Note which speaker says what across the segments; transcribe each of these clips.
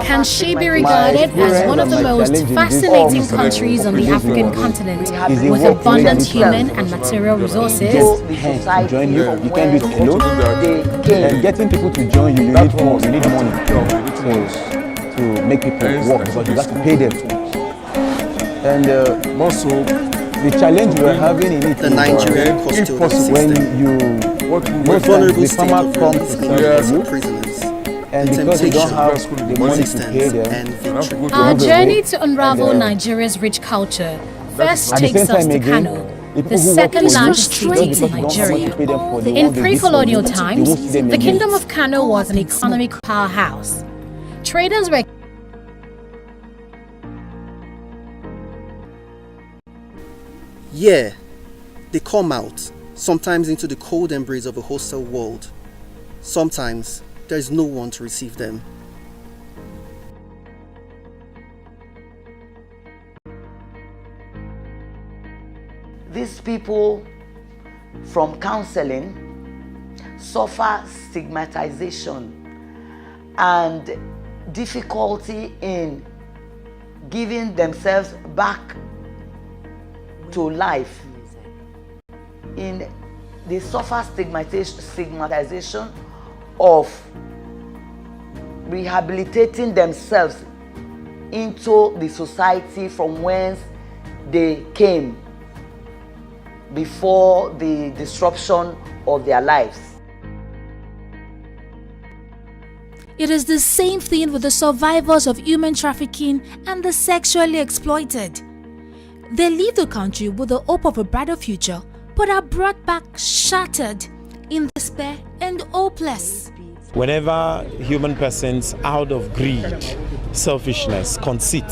Speaker 1: Can she be regarded as one of the most fascinating countries on the African continent with abundant human and material resources?
Speaker 2: To join you, you can do it alone. And getting people to join you, you need more, you need money to make people work because you have to pay them. And also, the challenge we are having in it
Speaker 3: the Nigerian custodial system.
Speaker 2: When you most times the farmer comes to sell you,
Speaker 3: prisoners,
Speaker 2: and because you don't have the money to pay them.
Speaker 1: Our journey to unravel Nigeria's rich culture first takes us to Kano, the second largest city in Nigeria. In pre-colonial times, the Kingdom of Kano was an economic powerhouse. Traders were
Speaker 3: Yeah, they come out, sometimes into the cold embrace of a hostile world. Sometimes there is no one to receive them.
Speaker 4: These people from counseling suffer stigmatization and difficulty in giving themselves back to life. They suffer stigmatization of rehabilitating themselves into the society from whence they came before the disruption of their lives.
Speaker 5: It is the same thing with the survivors of human trafficking and the sexually exploited. They leave the country with the hope of a brighter future, but are brought back shattered, in despair and hopeless.
Speaker 6: Whenever human persons, out of greed, selfishness, conceit,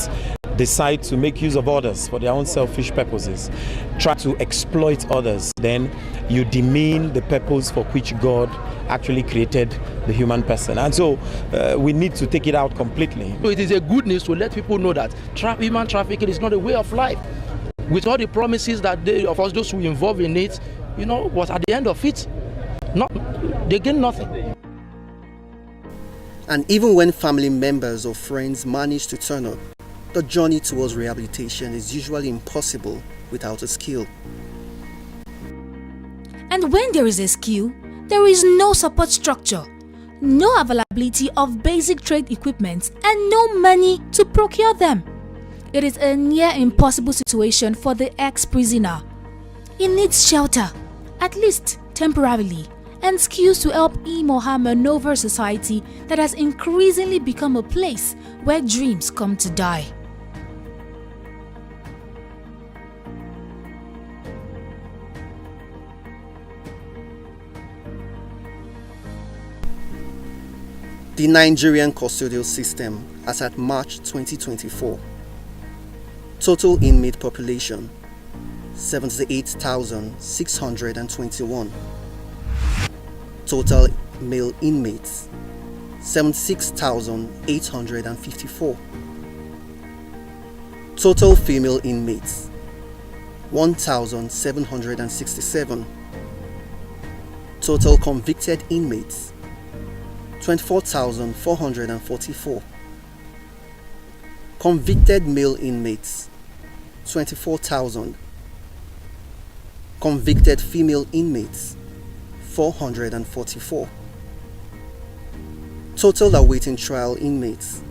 Speaker 6: decide to make use of others for their own selfish purposes, try to exploit others, then you demean the purpose for which God actually created the human person. And so we need to take it out completely.
Speaker 7: So it is a good news to let people know that human trafficking is not a way of life. With all the promises that of us, those who involved in it, but at the end of it, they gain nothing.
Speaker 3: And even when family members or friends manage to turn up, the journey towards rehabilitation is usually impossible without a skill.
Speaker 5: And when there is a skill, there is no support structure, no availability of basic trade equipment, and no money to procure them. It is a near impossible situation for the ex-prisoner. He needs shelter, at least temporarily, and skills to help him or her maneuver society that has increasingly become a place where dreams come to die.
Speaker 3: The Nigerian custodial system as at March 2024. Total inmate population 78,621. Total male inmates 76,854. Total female inmates 1,767. Total convicted inmates 24,444. Convicted male inmates 24,000. Convicted female inmates 444. Total awaiting trial inmates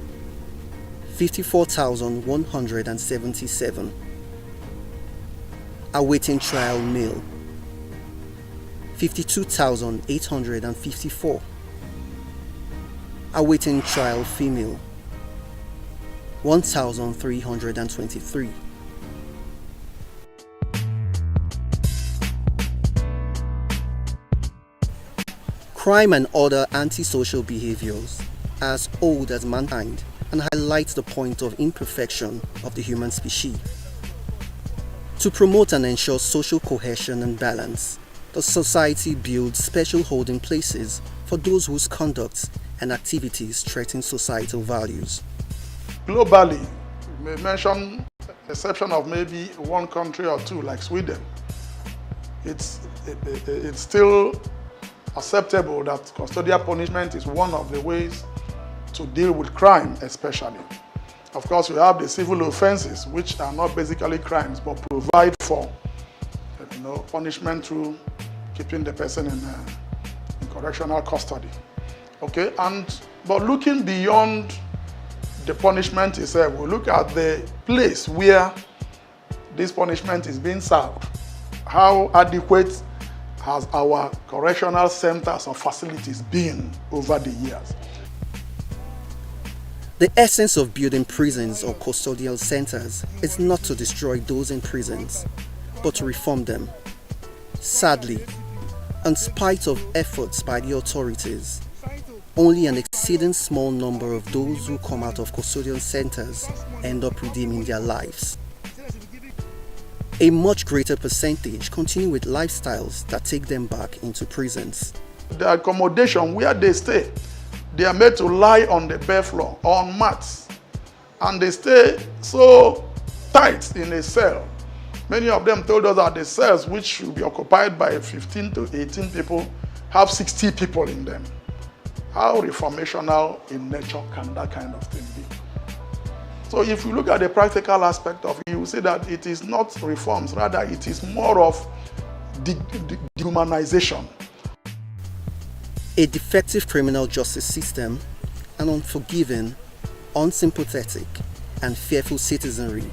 Speaker 3: 54,177. Awaiting trial male 52,854. Awaiting trial female 1,323. Crime and other antisocial behaviors are as old as mankind and highlight the point of imperfection of the human species. To promote and ensure social cohesion and balance, the society builds special holding places for those whose conduct and activities threaten societal values.
Speaker 8: Globally, we may mention the exception of maybe one country or two like Sweden. It's still acceptable that custodial punishment is one of the ways to deal with crime especially. Of course, we have the civil offenses, which are not basically crimes, but provide for punishment through keeping the person in correctional custody. Okay, but looking beyond the punishment itself, we look at the place where this punishment is being served. How adequate has our correctional centers or facilities been over the years?
Speaker 3: The essence of building prisons or custodial centers is not to destroy those in prisons, but to reform them. Sadly, in spite of efforts by the authorities, only an exceeding small number of those who come out of custodial centers end up redeeming their lives. A much greater percentage continue with lifestyles that take them back into prisons.
Speaker 8: The accommodation where they stay, they are made to lie on the bare floor, on mats, and they stay so tight in a cell. Many of them told us that the cells, which should be occupied by 15 to 18 people, have 60 people in them. How reformational in nature can that kind of thing be? So if you look at the practical aspect of it, you will see that it is not reforms, rather it is more of dehumanization.
Speaker 3: A defective criminal justice system, an unforgiving, unsympathetic, and fearful citizenry,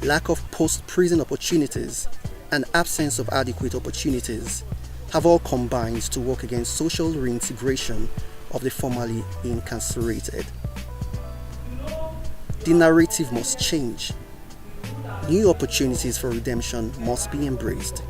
Speaker 3: lack of post-prison opportunities, and absence of adequate opportunities have all combined to work against social reintegration of the formerly incarcerated. The narrative must change. New opportunities for redemption must be embraced.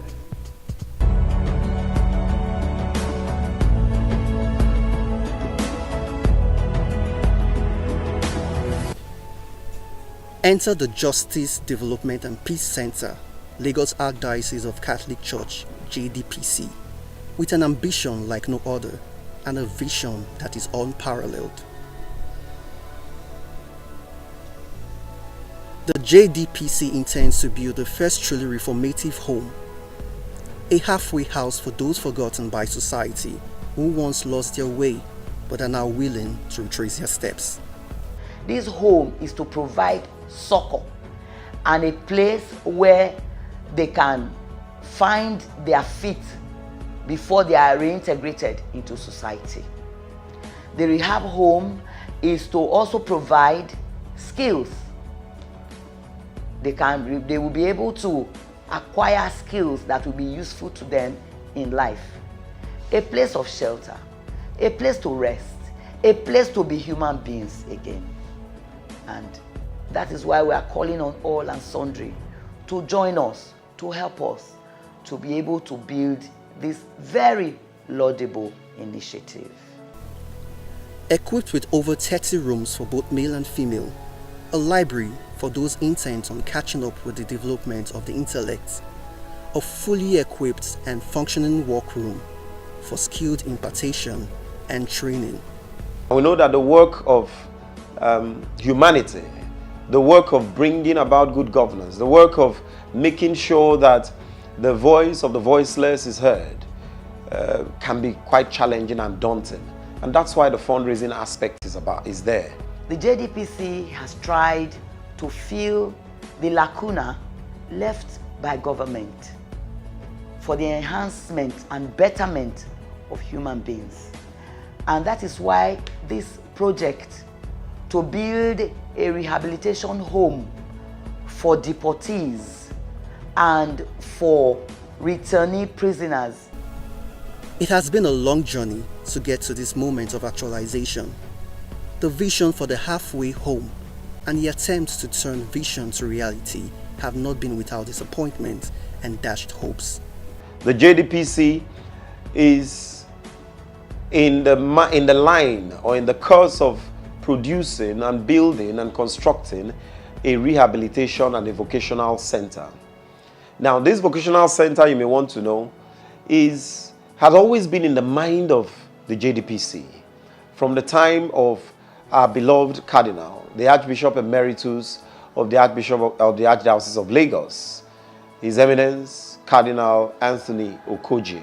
Speaker 3: Enter the Justice, Development and Peace Center, Lagos Archdiocese of Catholic Church, JDPC, with an ambition like no other and a vision that is unparalleled. The JDPC intends to build the first truly reformative home, a halfway house for those forgotten by society who once lost their way but are now willing to retrace their steps.
Speaker 4: This home is to provide succor and a place where they can find their feet before they are reintegrated into society. The rehab home is to also provide skills. They will be able to acquire skills that will be useful to them in life. A place of shelter, a place to rest, a place to be human beings again. And that is why we are calling on all and sundry to join us, to help us to be able to build this very laudable initiative.
Speaker 3: Equipped with over 30 rooms for both male and female, a library for those intent on catching up with the development of the intellect, a fully equipped and functioning workroom for skilled impartation and training.
Speaker 6: We know that the work of humanity, the work of bringing about good governance, the work of making sure that the voice of the voiceless is heard, can be quite challenging and daunting. And that's why the fundraising aspect is there.
Speaker 4: The JDPC has tried to fill the lacuna left by government for the enhancement and betterment of human beings. And that is why this project to build a rehabilitation home for deportees and for returnee prisoners.
Speaker 3: It has been a long journey to get to this moment of actualization. The vision for the halfway home and the attempts to turn vision to reality have not been without disappointment and dashed hopes.
Speaker 6: The JDPC is in the line or in the course of producing and building and constructing a rehabilitation and a vocational center. Now, this vocational center, you may want to know, has always been in the mind of the JDPC from the time of our beloved Cardinal, the Archbishop Emeritus of the Archdiocese of Lagos, His Eminence Cardinal Anthony Okoje,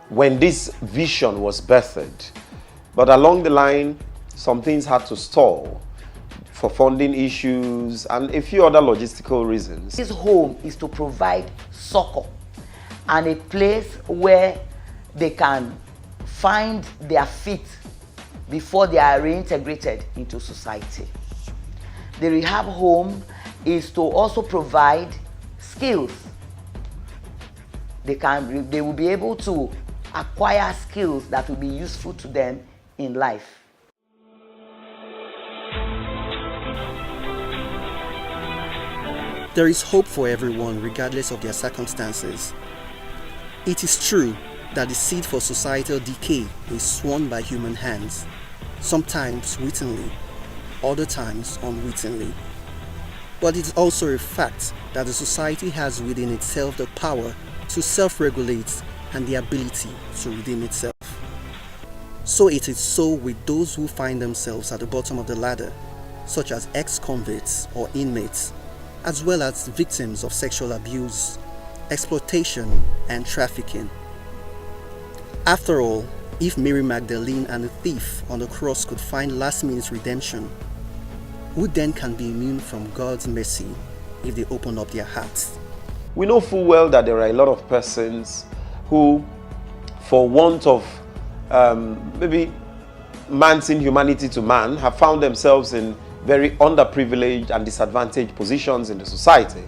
Speaker 6: when this vision was birthed. But along the line,
Speaker 9: some things had to stall for funding issues and a few other logistical reasons.
Speaker 4: His home is to provide succor and a place where they can find their feet before they are reintegrated into society. The rehab home is to also provide skills. They will be able to acquire skills that will be useful to them in life.
Speaker 3: There is hope for everyone regardless of their circumstances. It is true that the seed for societal decay is sown by human hands, sometimes wittingly, other times unwittingly. But it is also a fact that the society has within itself the power to self-regulate and the ability to redeem itself. So it is so with those who find themselves at the bottom of the ladder, such as ex-convicts or inmates, as well as victims of sexual abuse, exploitation, and trafficking. After all, if Mary Magdalene and the thief on the cross could find last-minute redemption, who then can be immune from God's mercy if they open up their hearts?
Speaker 9: We know full well that there are a lot of persons who, for want of maybe man's inhumanity to man, have found themselves in very underprivileged and disadvantaged positions in the society.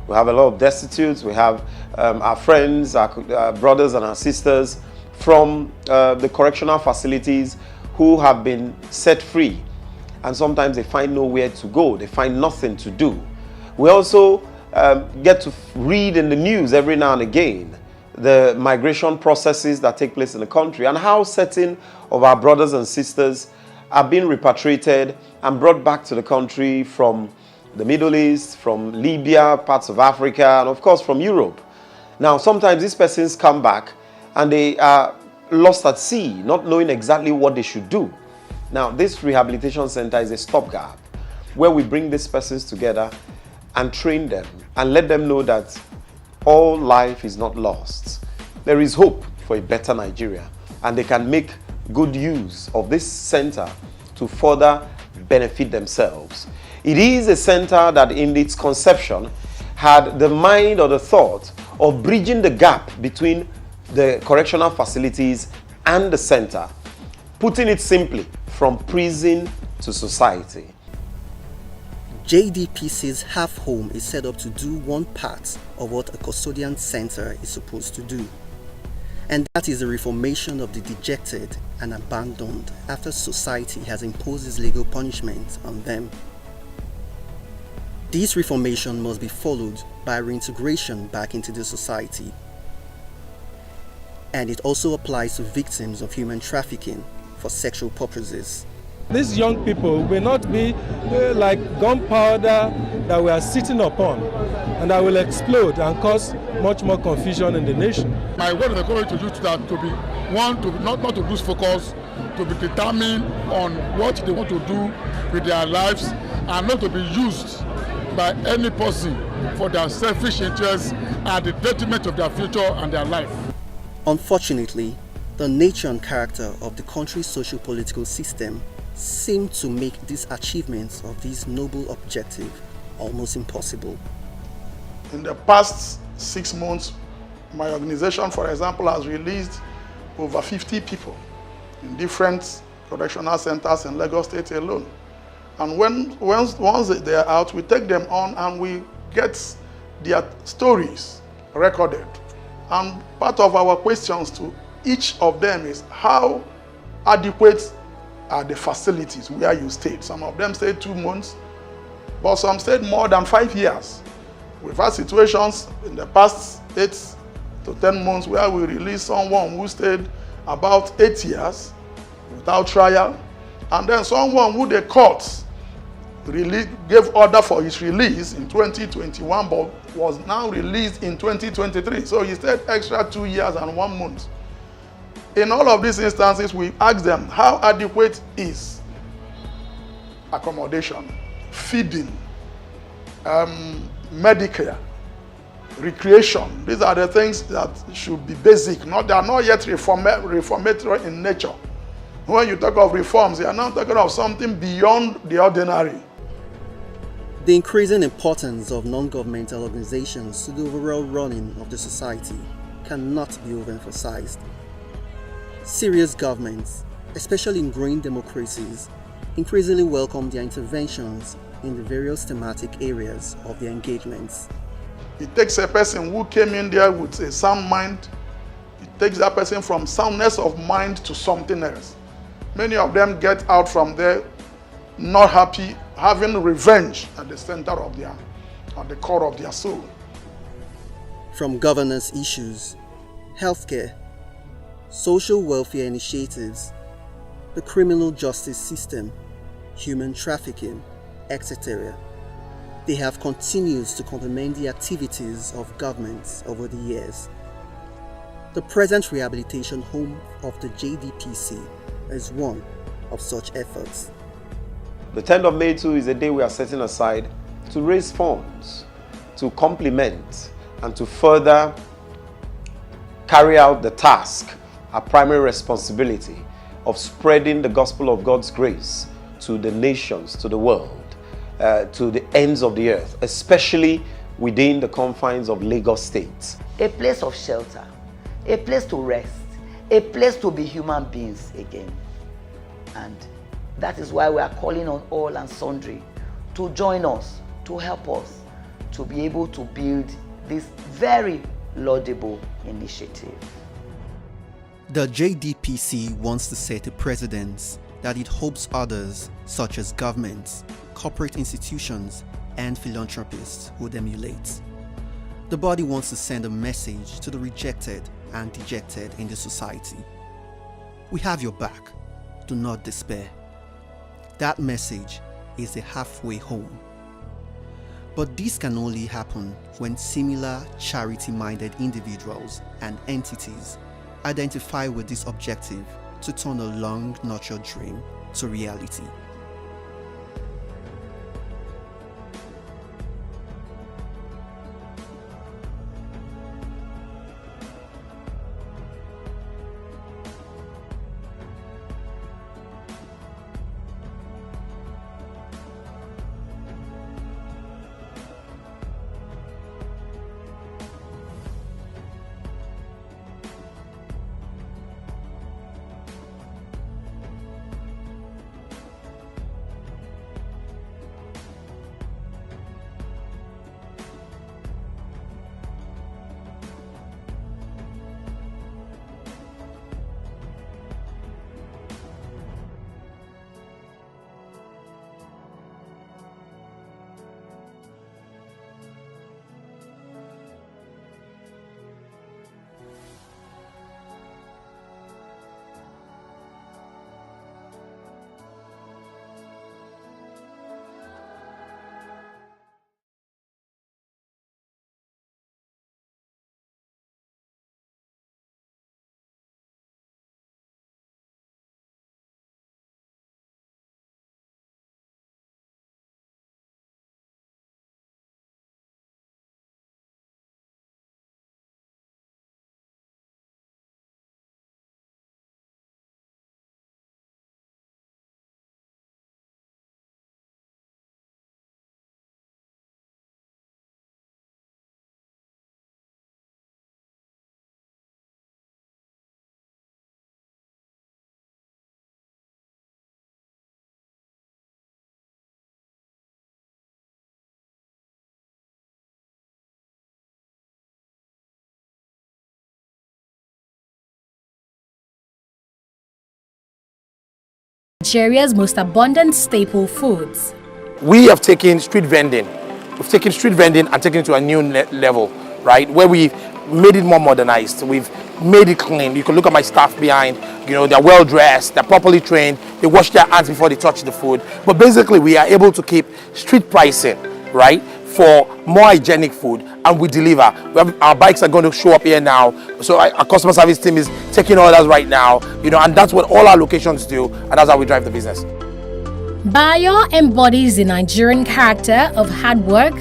Speaker 9: We have a lot of destitutes, we have our friends, our brothers and our sisters from the correctional facilities who have been set free, and sometimes they find nowhere to go, they find nothing to do. We also get to read in the news every now and again the migration processes that take place in the country and how certain of our brothers and sisters are being repatriated and brought back to the country from the Middle East, from Libya, parts of Africa, and of course from Europe. Now, sometimes these persons come back and they are lost at sea, not knowing exactly what they should do. Now, this rehabilitation center is a stopgap where we bring these persons together and train them and let them know that all life is not lost. There is hope for a better Nigeria, and they can make good use of this center to further benefit themselves. It is a center that in its conception had the mind or the thought of bridging the gap between the correctional facilities and the center, putting it simply, from prison to society.
Speaker 3: JDPC's Half Home is set up to do one part of what a custodian center is supposed to do. And that is the reformation of the dejected and abandoned after society has imposed its legal punishment on them. This reformation must be followed by reintegration back into the society. And it also applies to victims of human trafficking for sexual purposes.
Speaker 10: These young people will not be like gunpowder that we are sitting upon and that will explode and cause much more confusion in the nation.
Speaker 8: My word is going to use that to be one, to not to lose focus, to be determined on what they want to do with their lives, and not to be used by any person for their selfish interests at the detriment of their future and their life.
Speaker 3: Unfortunately, the nature and character of the country's socio-political system seem to make these achievements of this noble objective almost impossible.
Speaker 8: In the past 6 months, my organization, for example, has released over 50 people in different correctional centers in Lagos State alone. And once they are out, we take them on and we get their stories recorded. And part of our questions to each of them is, how adequate are the facilities where you stayed? Some of them stayed 2 months, but some stayed more than 5 years. We've had situations in the past 8 to 10 months where we released someone who stayed about 8 years without trial, and then someone who the court gave order for his release in 2021 but was now released in 2023. So he stayed extra 2 years and 1 month. In all of these instances, we ask them, how adequate is accommodation, feeding, Medicare, recreation? These are the things that should be basic. They are not yet reformatory in nature. When you talk of reforms, you are now talking of something beyond the ordinary.
Speaker 3: The increasing importance of non-governmental organizations to the overall running of the society cannot be overemphasized. Serious governments, especially in growing democracies, increasingly welcome their interventions in the various thematic areas of their engagements.
Speaker 8: It takes a person who came in there with a sound mind. It takes that person from soundness of mind to something else. Many of them get out from there not happy, having revenge at the center of at the core of their soul.
Speaker 3: From governance issues, healthcare, social welfare initiatives, the criminal justice system, human trafficking, etc. They have continued to complement the activities of governments over the years. The present rehabilitation home of the JDPC is one of such efforts.
Speaker 9: The 10th of May too is a day we are setting aside to raise funds, to complement and to further carry out the task, our primary responsibility of spreading the gospel of God's grace to the nations, to the world, to the ends of the earth, especially within the confines of Lagos State.
Speaker 4: A place of shelter, a place to rest, a place to be human beings again. And that is why we are calling on all and sundry to join us, to help us to be able to build this very laudable initiative.
Speaker 3: The JDPC wants to set a precedent that it hopes others, such as governments, corporate institutions, and philanthropists, would emulate. The body wants to send a message to the rejected and dejected in the society. We have your back. Do not despair. That message is a halfway home. But this can only happen when similar charity-minded individuals and entities identify with this objective to turn a long-nurtured dream to reality.
Speaker 1: Nigeria's most abundant staple foods.
Speaker 11: We have taken street vending. We've taken street vending and taken it to a new level, right? Where we've made it more modernized. We've made it clean. You can look at my staff behind, you know, they're well dressed, they're properly trained, they wash their hands before they touch the food. But basically we are able to keep street pricing, right? For more hygienic food, and we deliver. Our bikes are going to show up here now, so our customer service team is taking orders right now, you know, and that's what all our locations do, and that's how we drive the business.
Speaker 1: Bayo embodies the Nigerian character of hard work,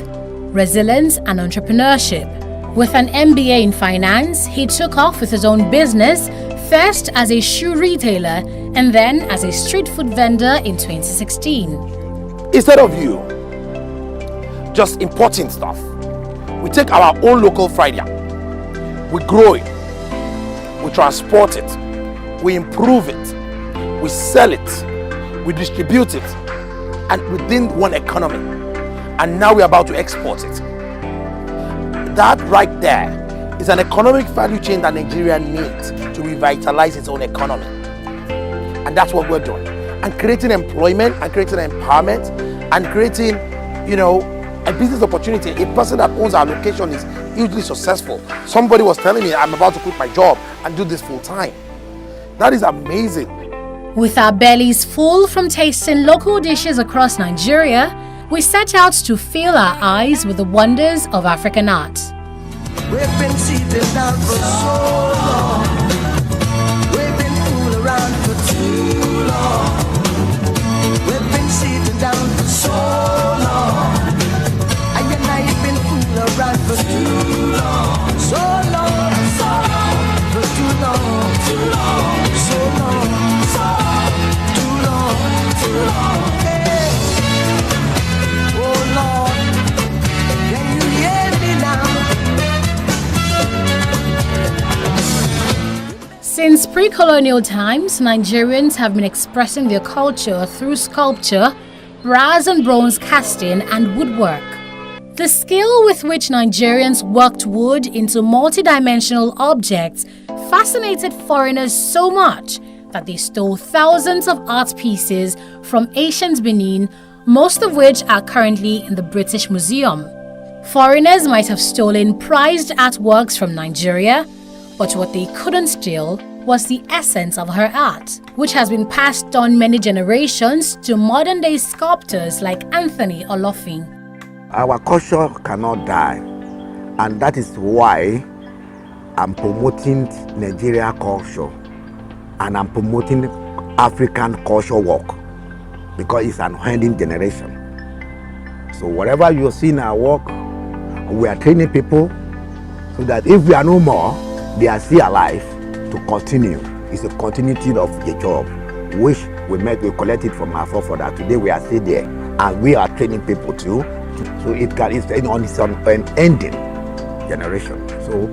Speaker 1: resilience, and entrepreneurship. With an MBA in finance, he took off with his own business, first as a shoe retailer and then as a street food vendor in 2016.
Speaker 11: Instead of you just importing stuff, we take our own local fried yam, we grow it, we transport it, we improve it, we sell it, we distribute it, and within one economy. And now we're about to export it. That right there is an economic value chain that Nigeria needs to revitalize its own economy. And that's what we're doing. And creating employment, and creating empowerment, and creating, a business opportunity. A person that owns our location is hugely successful. Somebody was telling me, I'm about to quit my job and do this full time. That is amazing.
Speaker 1: With our bellies full from tasting local dishes across Nigeria, we set out to fill our eyes with the wonders of African art.
Speaker 12: We've been seated down for so long. We've been fooling around for too long. We've been seated down for so long. And I've been fooling around for too long. So long, for too long, so long, too long. Hey. Oh Lord, can you hear me now?
Speaker 1: Since pre-colonial times, Nigerians have been expressing their culture through sculpture, brass and bronze casting, and woodwork. The skill with which Nigerians worked wood into multidimensional objects fascinated foreigners so much that they stole thousands of art pieces from ancient Benin, most of which are currently in the British Museum. Foreigners might have stolen prized artworks from Nigeria, but what they couldn't steal was the essence of her art, which has been passed on many generations to modern-day sculptors like Anthony Olofin.
Speaker 13: Our culture cannot die, and that is why I'm promoting Nigeria culture and I'm promoting African culture work, because it's an unending generation. So whatever you see in our work, we are training people so that if we are no more, they are still alive to continue. It's a continuity of the job, which we collect it from our forefathers. Today we are still there, and we are training people too, so it's on its ending generation. So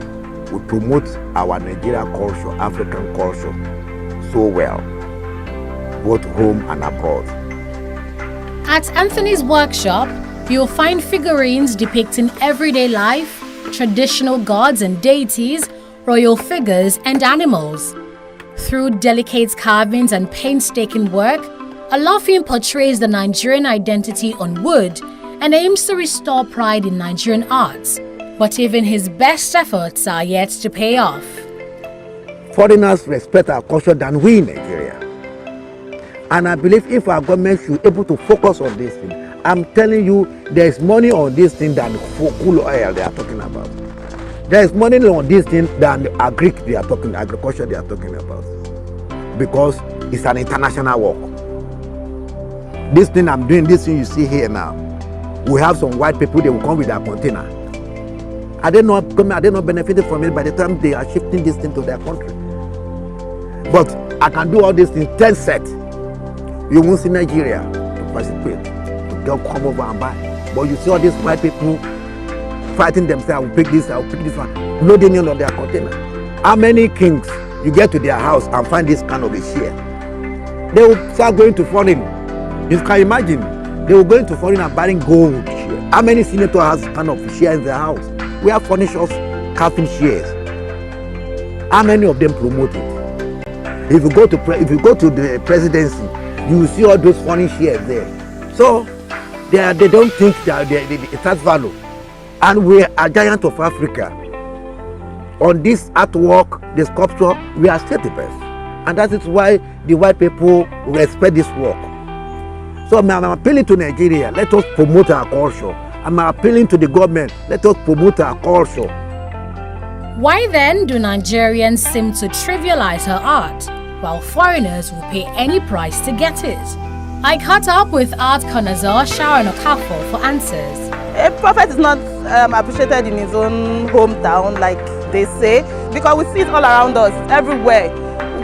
Speaker 13: we promote our Nigerian culture, African culture, so well, both home and abroad.
Speaker 1: At Anthony's workshop, you'll find figurines depicting everyday life, traditional gods and deities, royal figures, and animals. Through delicate carvings and painstaking work, Olofin portrays the Nigerian identity on wood and aims to restore pride in Nigerian arts. But even his best efforts are yet to pay off.
Speaker 13: Foreigners respect our culture than we in Nigeria. And I believe if our government should be able to focus on this thing, I'm telling you, there's money on this thing than cool oil they are talking about. There's money on this thing than the agriculture they are talking about. Because it's an international work. This thing I'm doing, this thing you see here now, we have some white people, they will come with their container. Are they not benefited from it by the time they are shifting this thing to their country? But I can do all these things 10 sets. You won't see Nigeria to participate, to come over and buy. But you see all these white people fighting themselves, I will pick this one, loading in on their container. How many kings you get to their house and find this kind of a share? They will start going to foreign. You can imagine, they will go into foreign and buying gold share. How many senators has kind of share in their house? We have furnishers carving shares. How many of them promote it? If you go to the presidency, you will see all those foreign shares there. So they don't think that it has value. And we are giant of Africa. On this artwork, the sculpture, we are still the best. And that is why the white people respect this work. So I'm appealing to Nigeria, let us promote our culture. I'm appealing to the government, let us promote our culture.
Speaker 1: Why then do Nigerians seem to trivialize her art, while foreigners will pay any price to get it? I caught up with art connoisseur Sharon Okafor for answers.
Speaker 14: A prophet is not appreciated in his own hometown, like they say, because we see it all around us, everywhere.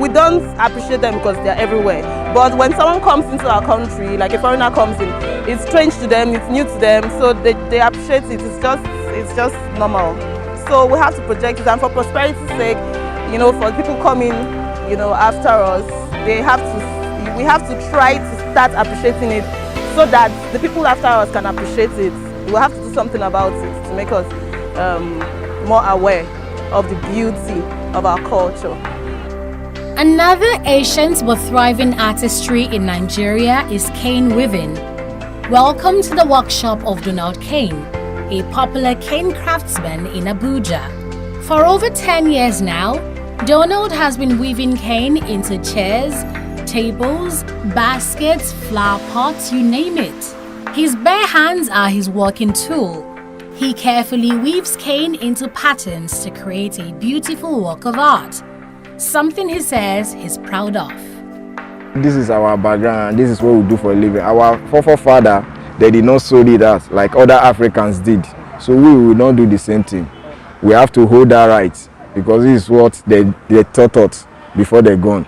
Speaker 14: we don't appreciate them because they're everywhere. But when someone comes into our country, like a foreigner comes in, it's strange to them, it's new to them, so they appreciate it. It's just normal. So we have to project it, and for prosperity's sake, you know, for people coming, you know, after us, we have to try to start appreciating it so that the people after us can appreciate it. We have to do something about it to make us more aware of the beauty of our culture.
Speaker 1: Another ancient but thriving artistry in Nigeria is cane weaving. Welcome to the workshop of Donald Kane, a popular cane craftsman in Abuja. For over 10 years now, Donald has been weaving cane into chairs, tables, baskets, flower pots, you name it. His bare hands are his working tool. He carefully weaves cane into patterns to create a beautiful work of art, something he says he's proud of.
Speaker 15: This is our background, this is what we do for a living. Our forefather, they did not sew it out like other Africans did. So we will not do the same thing. We have to hold our rights because this is what they taught us before they're gone.